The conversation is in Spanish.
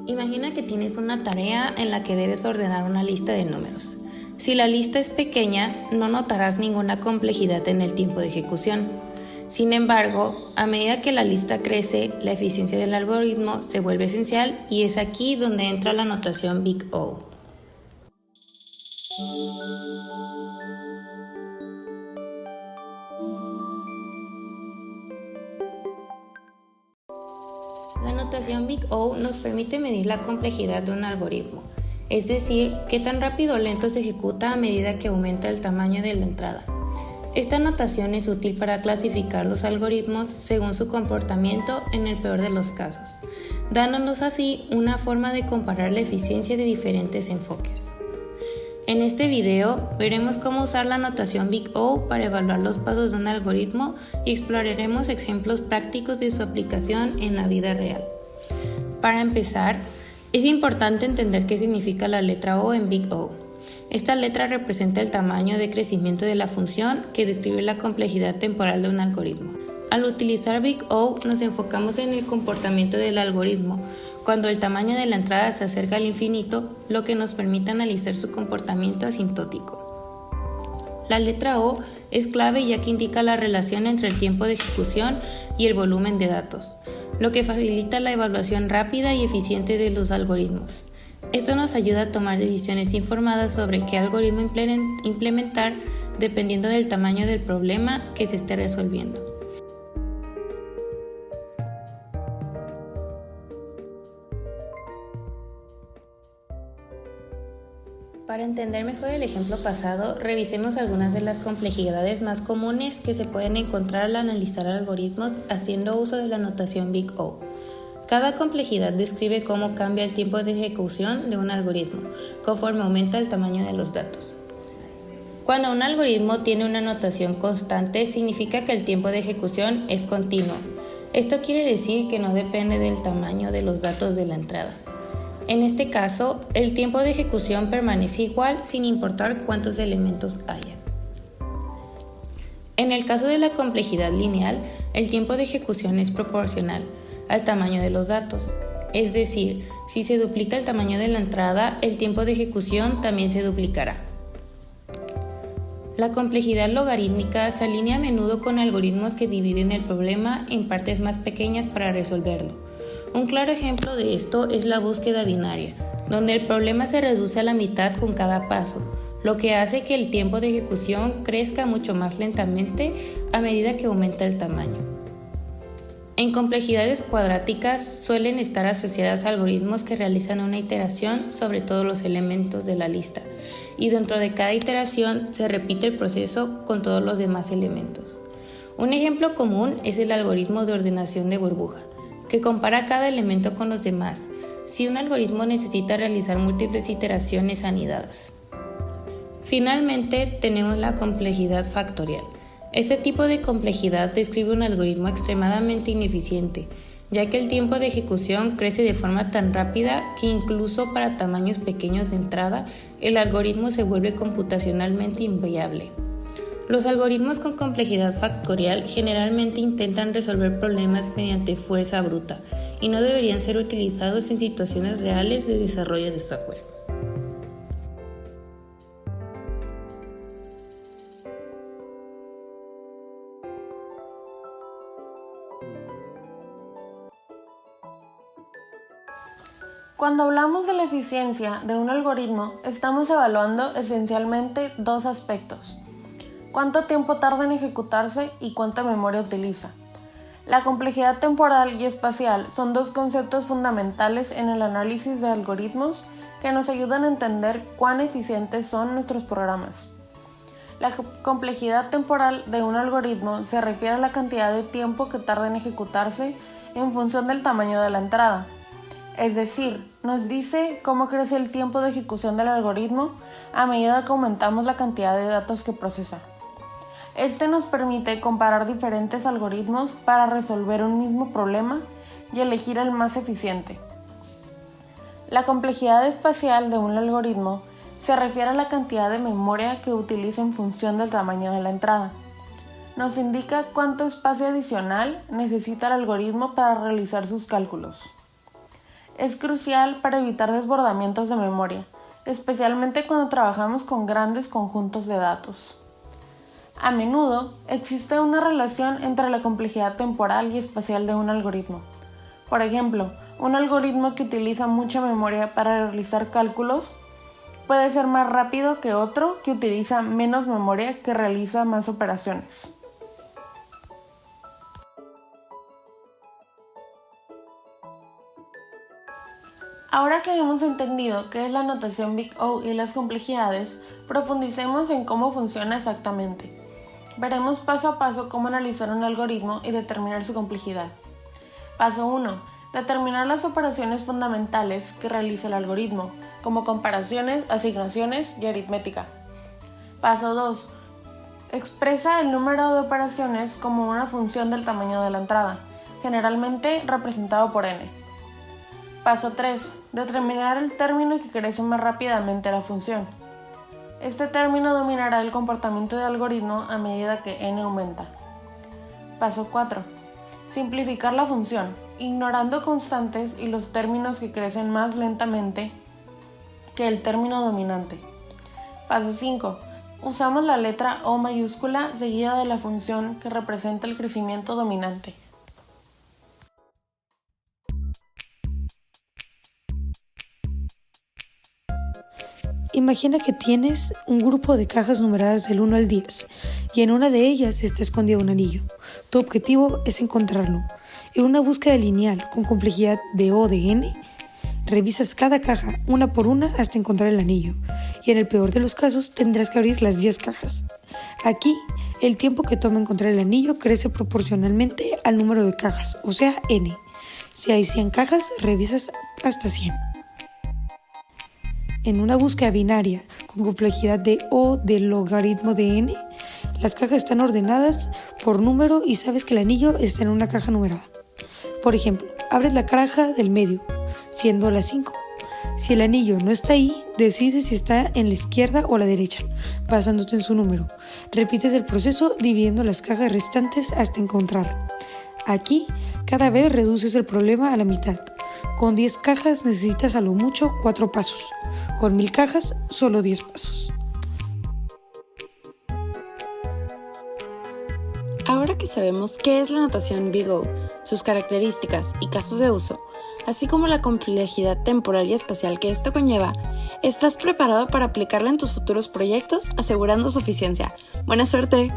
Imagina que tienes una tarea en la que debes ordenar una lista de números. Si la lista es pequeña, no notarás ninguna complejidad en el tiempo de ejecución. Sin embargo, a medida que la lista crece, la eficiencia del algoritmo se vuelve esencial y es aquí donde entra la notación Big O. La notación Big O nos permite medir la complejidad de un algoritmo, es decir, qué tan rápido o lento se ejecuta a medida que aumenta el tamaño de la entrada. Esta notación es útil para clasificar los algoritmos según su comportamiento en el peor de los casos, dándonos así una forma de comparar la eficiencia de diferentes enfoques. En este video veremos cómo usar la notación Big O para evaluar los pasos de un algoritmo y exploraremos ejemplos prácticos de su aplicación en la vida real. Para empezar, es importante entender qué significa la letra O en Big O. Esta letra representa el tamaño de crecimiento de la función que describe la complejidad temporal de un algoritmo. Al utilizar Big O nos enfocamos en el comportamiento del algoritmo cuando el tamaño de la entrada se acerca al infinito, lo que nos permite analizar su comportamiento asintótico. La letra O es clave ya que indica la relación entre el tiempo de ejecución y el volumen de datos, lo que facilita la evaluación rápida y eficiente de los algoritmos. Esto nos ayuda a tomar decisiones informadas sobre qué algoritmo implementar dependiendo del tamaño del problema que se esté resolviendo. Para entender mejor el ejemplo pasado, revisemos algunas de las complejidades más comunes que se pueden encontrar al analizar algoritmos haciendo uso de la notación Big O. Cada complejidad describe cómo cambia el tiempo de ejecución de un algoritmo, conforme aumenta el tamaño de los datos. Cuando un algoritmo tiene una notación constante, significa que el tiempo de ejecución es continuo. Esto quiere decir que no depende del tamaño de los datos de la entrada. En este caso, el tiempo de ejecución permanece igual sin importar cuántos elementos haya. En el caso de la complejidad lineal, el tiempo de ejecución es proporcional al tamaño de los datos. Es decir, si se duplica el tamaño de la entrada, el tiempo de ejecución también se duplicará. La complejidad logarítmica se alinea a menudo con algoritmos que dividen el problema en partes más pequeñas para resolverlo. Un claro ejemplo de esto es la búsqueda binaria, donde el problema se reduce a la mitad con cada paso, lo que hace que el tiempo de ejecución crezca mucho más lentamente a medida que aumenta el tamaño. En complejidades cuadráticas suelen estar asociadas a algoritmos que realizan una iteración sobre todos los elementos de la lista, y dentro de cada iteración se repite el proceso con todos los demás elementos. Un ejemplo común es el algoritmo de ordenación de burbuja, que compara cada elemento con los demás, si un algoritmo necesita realizar múltiples iteraciones anidadas. Finalmente, tenemos la complejidad factorial. Este tipo de complejidad describe un algoritmo extremadamente ineficiente, ya que el tiempo de ejecución crece de forma tan rápida que incluso para tamaños pequeños de entrada, el algoritmo se vuelve computacionalmente inviable. Los algoritmos con complejidad factorial generalmente intentan resolver problemas mediante fuerza bruta y no deberían ser utilizados en situaciones reales de desarrollo de software. Cuando hablamos de la eficiencia de un algoritmo, estamos evaluando esencialmente dos aspectos: cuánto tiempo tarda en ejecutarse y cuánta memoria utiliza. La complejidad temporal y espacial son dos conceptos fundamentales en el análisis de algoritmos que nos ayudan a entender cuán eficientes son nuestros programas. La complejidad temporal de un algoritmo se refiere a la cantidad de tiempo que tarda en ejecutarse en función del tamaño de la entrada. Es decir, nos dice cómo crece el tiempo de ejecución del algoritmo a medida que aumentamos la cantidad de datos que procesa. Este nos permite comparar diferentes algoritmos para resolver un mismo problema y elegir el más eficiente. La complejidad espacial de un algoritmo se refiere a la cantidad de memoria que utiliza en función del tamaño de la entrada. Nos indica cuánto espacio adicional necesita el algoritmo para realizar sus cálculos. Es crucial para evitar desbordamientos de memoria, especialmente cuando trabajamos con grandes conjuntos de datos. A menudo existe una relación entre la complejidad temporal y espacial de un algoritmo. Por ejemplo, un algoritmo que utiliza mucha memoria para realizar cálculos puede ser más rápido que otro que utiliza menos memoria que realiza más operaciones. Ahora que hemos entendido qué es la notación Big O y las complejidades, profundicemos en cómo funciona exactamente. Veremos paso a paso cómo analizar un algoritmo y determinar su complejidad. Paso 1. Determinar las operaciones fundamentales que realiza el algoritmo, como comparaciones, asignaciones y aritmética. Paso 2. Expresa el número de operaciones como una función del tamaño de la entrada, generalmente representado por n. Paso 3. Determinar el término que crece más rápidamente la función. Este término dominará el comportamiento del algoritmo a medida que n aumenta. Paso 4. Simplificar la función, ignorando constantes y los términos que crecen más lentamente que el término dominante. Paso 5. Usamos la letra O mayúscula seguida de la función que representa el crecimiento dominante. Imagina que tienes un grupo de cajas numeradas del 1 al 10 y en una de ellas está escondido un anillo. Tu objetivo es encontrarlo. En una búsqueda lineal con complejidad de O de n, revisas cada caja una por una hasta encontrar el anillo y en el peor de los casos tendrás que abrir las 10 cajas. Aquí, el tiempo que toma encontrar el anillo crece proporcionalmente al número de cajas, o sea, n. Si hay 100 cajas, revisas hasta 100. En una búsqueda binaria con complejidad de O del logaritmo de n, las cajas están ordenadas por número y sabes que el anillo está en una caja numerada. Por ejemplo, abres la caja del medio, siendo la 5. Si el anillo no está ahí, decides si está en la izquierda o la derecha, basándote en su número. Repites el proceso dividiendo las cajas restantes hasta encontrarlo. Aquí, cada vez reduces el problema a la mitad. Con 10 cajas necesitas a lo mucho 4 pasos. Con 1000 cajas, solo 10 pasos. Ahora que sabemos qué es la notación Big O, sus características y casos de uso, así como la complejidad temporal y espacial que esto conlleva, ¿estás preparado para aplicarla en tus futuros proyectos asegurando su eficiencia? ¡Buena suerte!